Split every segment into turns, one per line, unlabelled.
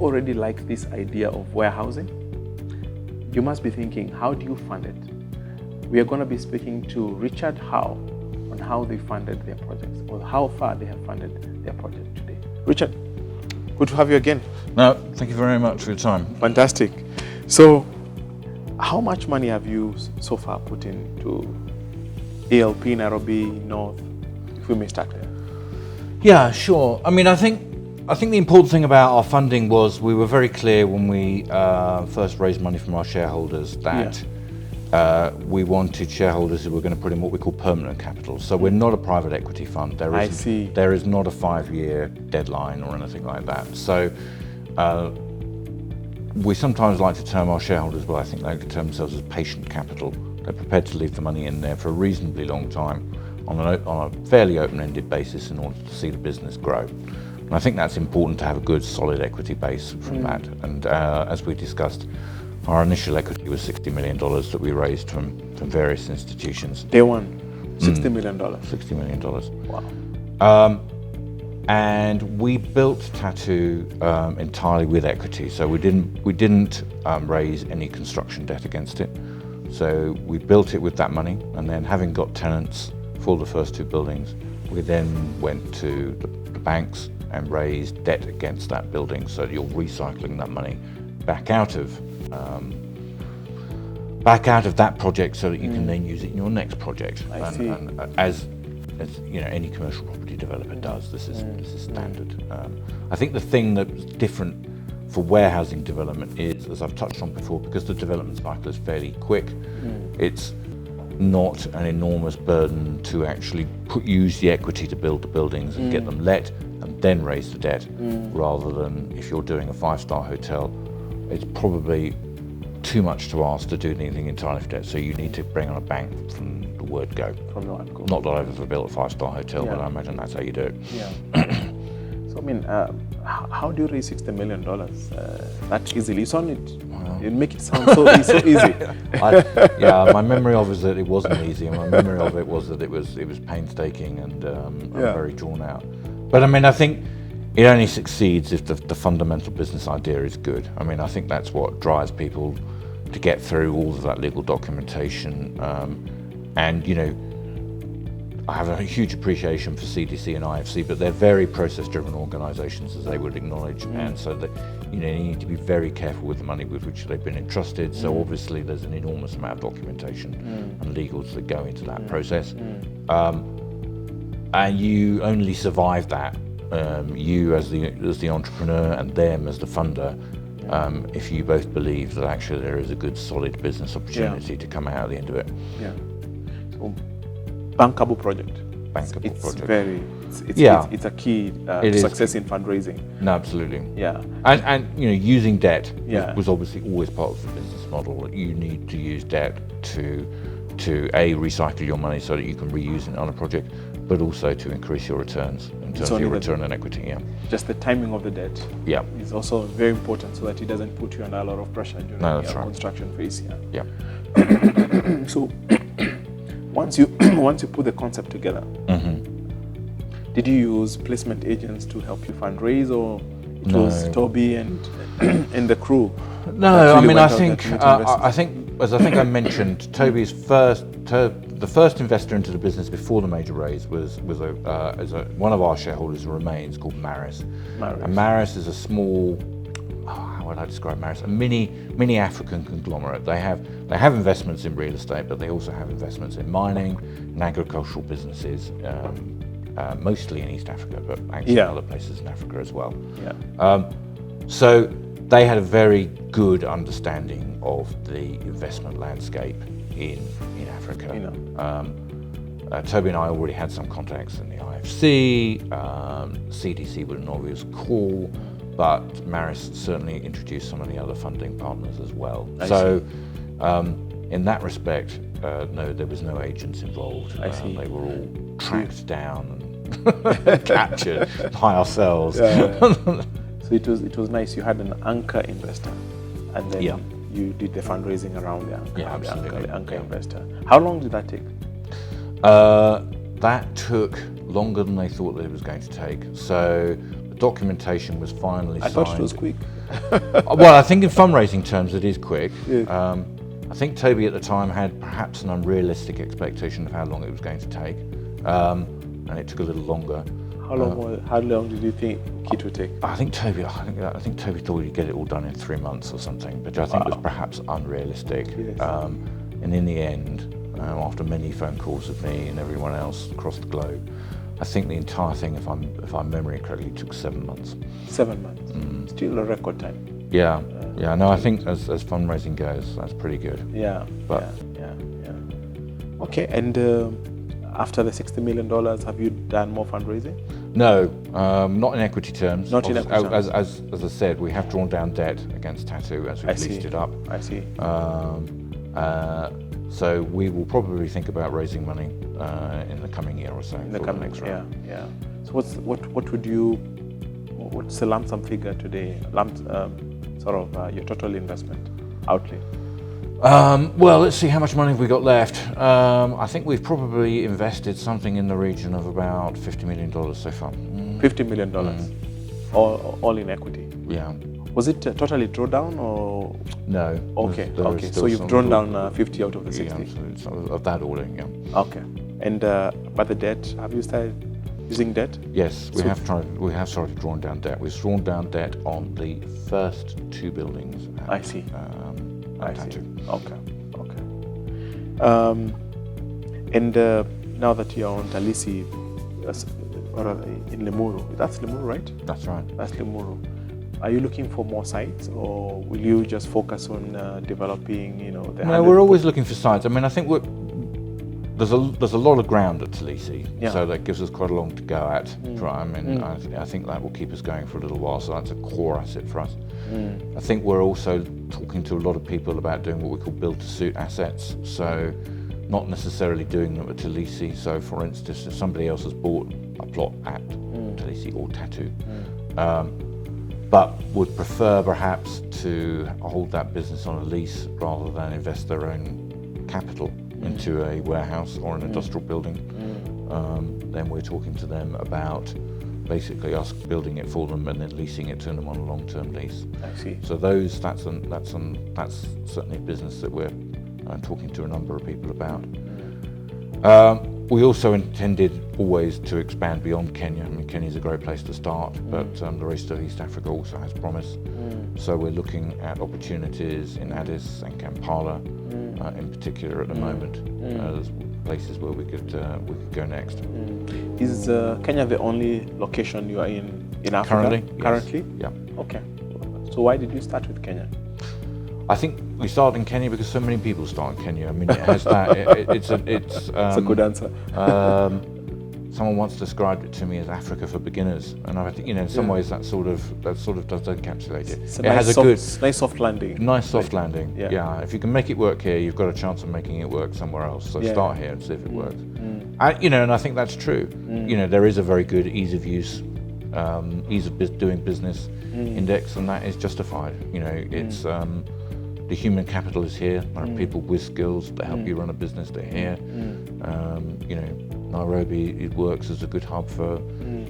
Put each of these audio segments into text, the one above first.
already like this idea of warehousing, you must be thinking, how do you fund it? We are going to be speaking to Richard Howe on how they funded their projects, or how far they have funded their project today. Richard, good to have you again.
No, thank you very much for your time.
Fantastic. So, how much money have you so far put into ALP, Nairobi, North, if we may start there?
Yeah, sure. I mean, I think the important thing about our funding was we were very clear when we first raised money from our shareholders that we wanted shareholders who were going to put in what we call permanent capital. So we're not a private equity fund. There is not a 5-year deadline or anything like that. So we sometimes like to term our shareholders, well, I think they term themselves as patient capital. They're prepared to leave the money in there for a reasonably long time on a fairly open-ended basis in order to see the business grow. And I think that's important to have a good, solid equity base from that. And as we discussed, our initial equity was $60 million that we raised from various institutions.
Day one, $60 million.
$60 million.
Wow.
And we built Tatu entirely with equity. So we didn't raise any construction debt against it. So we built it with that money, and then having got tenants for the first 2 buildings, we then went to the banks and raised debt against that building, so that you're recycling that money back out of that project, so that you can then use it in your next project. And as you know, any commercial property developer does, this is standard. I think the thing that's different for warehousing development is, as I've touched on before, because the development cycle is fairly quick, it's not an enormous burden to actually use the equity to build the buildings and get them let and then raise the debt, rather than if you're doing a 5-star hotel, it's probably too much to ask to do anything entirely for debt. So you need to bring on a bank from the word go. Not that I've ever built a 5-star hotel, but I imagine that's how you do it.
Yeah. So I mean, how do you raise $60 million that easily? You make it sound so easy.
My memory of it is that it wasn't easy, and my memory of it was that it was painstaking and very drawn out. But I mean, I think it only succeeds if the fundamental business idea is good. I mean, I think that's what drives people to get through all of that legal documentation. And you know, I have a huge appreciation for CDC and IFC, but they're very process-driven organisations, as they would acknowledge, and so that you need to be very careful with the money with which they've been entrusted. So obviously, there's an enormous amount of documentation and legals that go into that process, and you only survive that, you as the entrepreneur and them as the funder, if you both believe that actually there is a good, solid business opportunity to come out at the end of it.
Yeah. So, bankable project. It's a key to success in fundraising.
No, absolutely.
Yeah.
And you know, using debt was obviously always part of the business model. You need to use debt to recycle your money so that you can reuse it on a project, but also to increase your returns in terms of your return on equity. Yeah.
Just the timing of the debt.
Yeah.
Is also very important, so that it doesn't put you under a lot of pressure during your construction phase. Yeah. So. Once you put the concept together, did you use placement agents to help you fundraise, or it was Toby and the crew?
No, I mean, I think as I mentioned, Toby's the first investor into the business before the major raise was one of our shareholders who remains, called Maris. And Maris is a small, how would I describe Maris? A mini African conglomerate. They have investments in real estate, but they also have investments in mining and agricultural businesses, mostly in East Africa, but actually in other places in Africa as well. So they had a very good understanding of the investment landscape in Africa. Toby and I already had some contacts in the IFC. CDC was an obvious call, but Maris certainly introduced some of the other funding partners as well. In that respect, no, there was no agents involved. They were all tracked down and captured by ourselves.
So it was nice. You had an anchor investor, and then you did the fundraising around the anchor investor. How long did that take?
That took longer than they thought that it was going to take. So the documentation was finally signed.
I thought it was quick.
Well, I think in fundraising terms it is quick.
Yeah.
I think Toby at the time had perhaps an unrealistic expectation of how long it was going to take, and it took a little longer.
How long did you think it would take?
I think Toby thought he'd get it all done in 3 months or something, which I think was perhaps unrealistic.
Yes.
And in the end, after many phone calls with me and everyone else across the globe, I think the entire thing, if I'm remembering correctly, took 7 months.
7 months. Still a record time.
Yeah. Yeah. No, I think as fundraising goes, that's pretty good.
Yeah.
But
yeah. Okay. And after the $60 million, have you done more fundraising?
No, not in equity terms.
Not in equity terms.
As I said, we have drawn down debt against Tatu as we've leased it up.
I see.
So we will probably think about raising money in the coming year or so.
In the coming next round. Yeah. So what's the lump sum figure today? Your total investment outlay.
Well, let's see how much money have we got left. I think we've probably invested something in the region of about $50 million so far.
$50 million, all in equity.
Yeah.
Was it totally drawn down or?
No.
Okay. So you've drawn down 50 out of the 60.
Yeah, of that order. Yeah.
Okay. And but the debt, have you started using debt?
Yes, we have started drawing down debt. We've drawn down debt on the first 2 buildings.
I see. I see. Okay. And now that you're on Talisi, or in Limuru, that's Limuru, right?
That's right.
That's Limuru. Are you looking for more sites, or will you just focus on developing, the?
No, we're always looking for sites. I mean, I think there's a lot of ground at Talisi, so that gives us quite a long to go at. Right? I mean, I think that will keep us going for a little while. So that's a core asset for us. I think we're also talking to a lot of people about doing what we call build-to-suit assets. So not necessarily doing them at Talisi. So for instance, if somebody else has bought a plot at Talisi or Tatu, but would prefer perhaps to hold that business on a lease rather than invest their own capital into a warehouse or an industrial building, then we're talking to them about basically us building it for them and then leasing it to them on a long-term lease.
I see.
So that's certainly a business that we're talking to a number of people about. We also intended always to expand beyond Kenya. I mean, Kenya's a great place to start, but the rest of East Africa also has promise. So we're looking at opportunities in Addis and Kampala, in particular at the moment, as places where we could go next.
Is Kenya the only location you are in Africa?
Currently? Yes.
Yeah. Okay. So why did you start with Kenya?
I think we started in Kenya because so many people start in Kenya. I mean, it has that. It's
a good answer.
Someone once described it to me as Africa for beginners, and I think in some ways that sort of does encapsulate it.
It has a nice soft landing.
Nice soft landing. Yeah. If you can make it work here, you've got a chance of making it work somewhere else. So start here and see if it works. And I think that's true. There is a very good ease of use, ease of doing business index, and that is justified. It's the human capital is here. There are people with skills that help you run a business. They're here. Nairobi, it works as a good hub for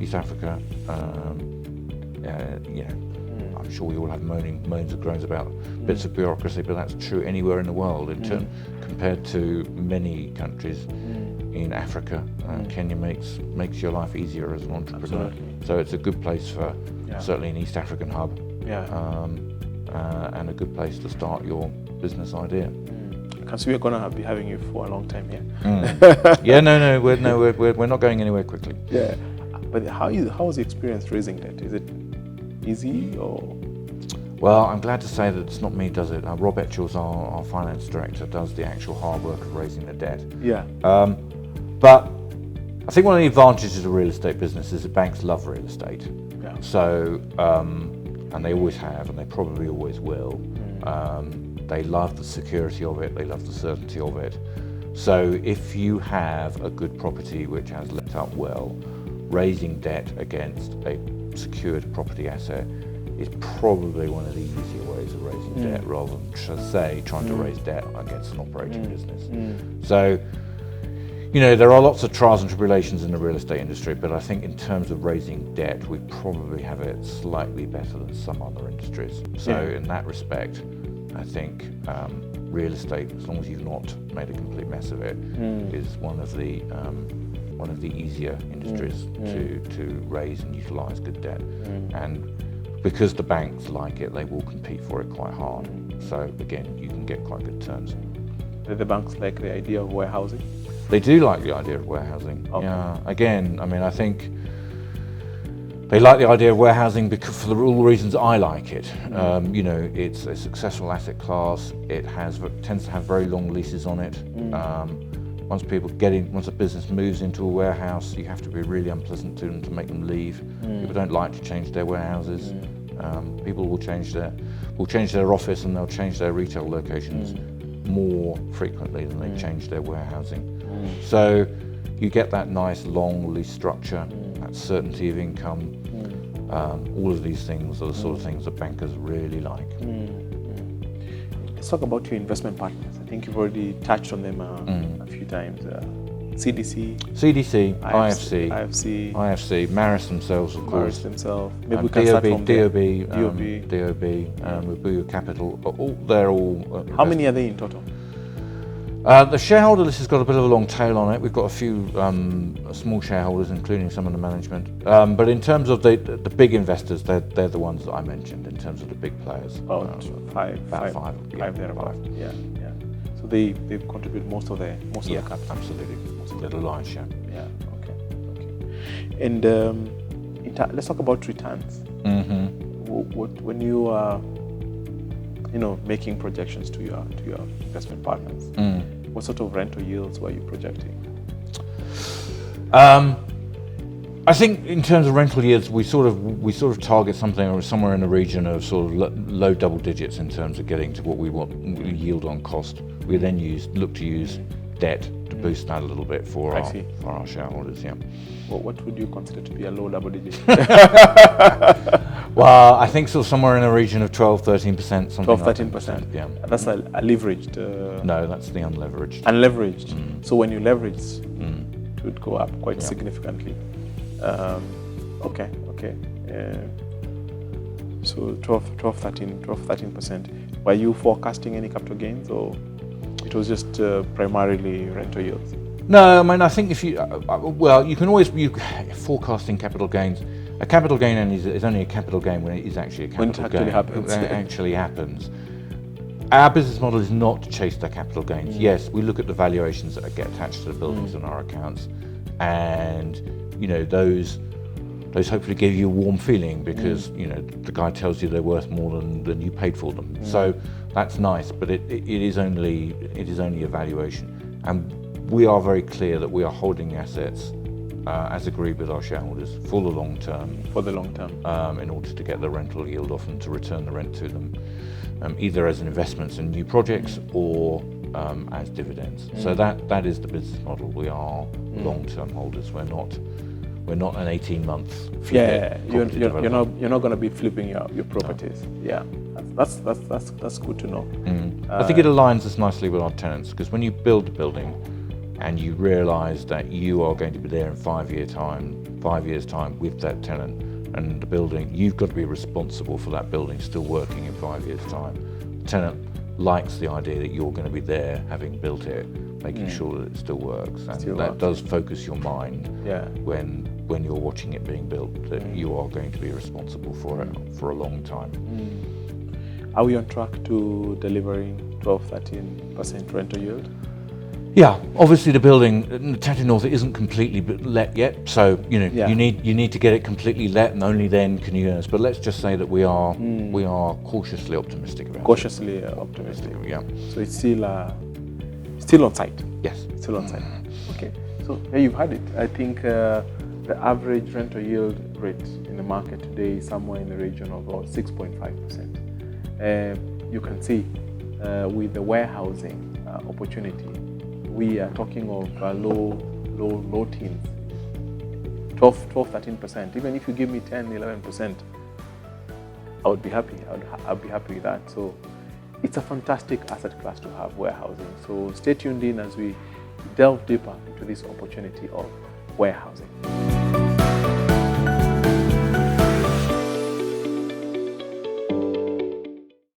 East Africa. I'm sure we all have moans and groans about bits of bureaucracy, but that's true anywhere in the world. Compared to many countries in Africa, Kenya makes your life easier as an entrepreneur.
Absolutely.
So it's a good place for certainly an East African hub. And a good place to start your business idea.
Because we're going to be having you for a long time here.
We're not going anywhere quickly.
Yeah, but how was the experience raising debt? Is it easy or?
Well, I'm glad to say that it's not me does it. Rob Etchell's our finance director does the actual hard work of raising the debt.
Yeah.
But I think one of the advantages of real estate business is that banks love real estate.
Yeah.
So. And they always have, and they probably always will. They love the security of it, they love the certainty of it. So if you have a good property which has let up well, raising debt against a secured property asset is probably one of the easier ways of raising debt rather than, trying to raise debt against an operating business. So, there are lots of trials and tribulations in the real estate industry, but I think in terms of raising debt, we probably have it slightly better than some other industries. So in that respect, I think real estate, as long as you've not made a complete mess of it, is one of the easier industries to raise and utilise good debt. And because the banks like it, they will compete for it quite hard. So again, you can get quite good terms.
Do the banks like the idea of warehousing?
They do like the idea of warehousing. Okay. Yeah. Again, I mean, I think they like the idea of warehousing because for all the reasons I like it. It's a successful asset class. It tends to have very long leases on it. Once a business moves into a warehouse, you have to be really unpleasant to them to make them leave. People don't like to change their warehouses. People will change their office and they'll change their retail locations more frequently than they change their warehousing. So you get that nice long lease structure, that certainty of income. All of these things are the sort of things that bankers really like.
Let's talk about your investment partners. I think you've already touched on them a few times. CDC,
IFC, Maris themselves, of course.
Maybe we can start from
DOB, Mabuya Capital. They're all.
How many are they in total?
The shareholder list has got a bit of a long tail on it. We've got a few small shareholders, including some of the management. But in terms of the big investors, they're the ones that I mentioned in terms of the big players.
About five thereabouts. Yeah. So they contribute most of the capital.
Absolutely. The lion's share.
Yeah. Okay. And let's talk about returns. When you are, making projections to your investment partners, what sort of rental yields were you projecting?
I think in terms of rental yields, we sort of target something somewhere in the region of sort of low double digits in terms of getting to what we want yield on cost. We then look to use debt to boost that a little bit for our shareholders. Yeah.
Well, what would you consider to be a low double digit?
Well, I think sort of somewhere in the region of 12-13%.
12-13%.
Yeah.
That's a leveraged.
No, that's the unleveraged.
Unleveraged. So when you leverage, it would go up quite significantly. Okay. So 12-13%. Were you forecasting any capital gains, or it was just primarily rental yields?
No, I mean, I think if you, you can always, forecasting capital gains. A capital gain is only a capital gain when it is actually a capital gain. When it actually happens. Our business model is not to chase their capital gains. Yes, we look at the valuations that get attached to the buildings on our accounts, and those hopefully give you a warm feeling because the guy tells you they're worth more than you paid for them. So that's nice, but it is only a valuation, and we are very clear that we are holding assets as agreed with our shareholders for the long term. In order to get the rental yield off and to return the rent to them, either as investments in new projects or as dividends. So that is the business model. We are long-term holders. We're not an 18-month flip.
You're not going to be flipping your properties. No. Yeah, that's good to know.
I think it aligns us nicely with our tenants, because when you build a building and you realise that you are going to be there in 5 years' time with that tenant and the building, you've got to be responsible for that building still working in 5 years' time. The tenant likes the idea that you're going to be there, having built it, making sure that it still works, and that does focus your mind when you're watching it being built, that you are going to be responsible for it for a long time.
Are we on track to delivering 12-13% rental yield?
Yeah, obviously the building, Tatu North, isn't completely let yet, so you need to get it completely let, and only then can you earn. But let's just say that we are cautiously optimistic about it.
Cautiously optimistic.
Yeah.
So it's still on site.
Yes.
Still on site. Okay. So you've had it. I think the average rental yield rate in the market today is somewhere in the region of about 6.5%. You can see with the warehousing opportunity, we are talking of low teens, 12-13%. Even if you give me 10-11%, I would be happy. I'd be happy with that. So it's a fantastic asset class to have, warehousing. So stay tuned in as we delve deeper into this opportunity of warehousing.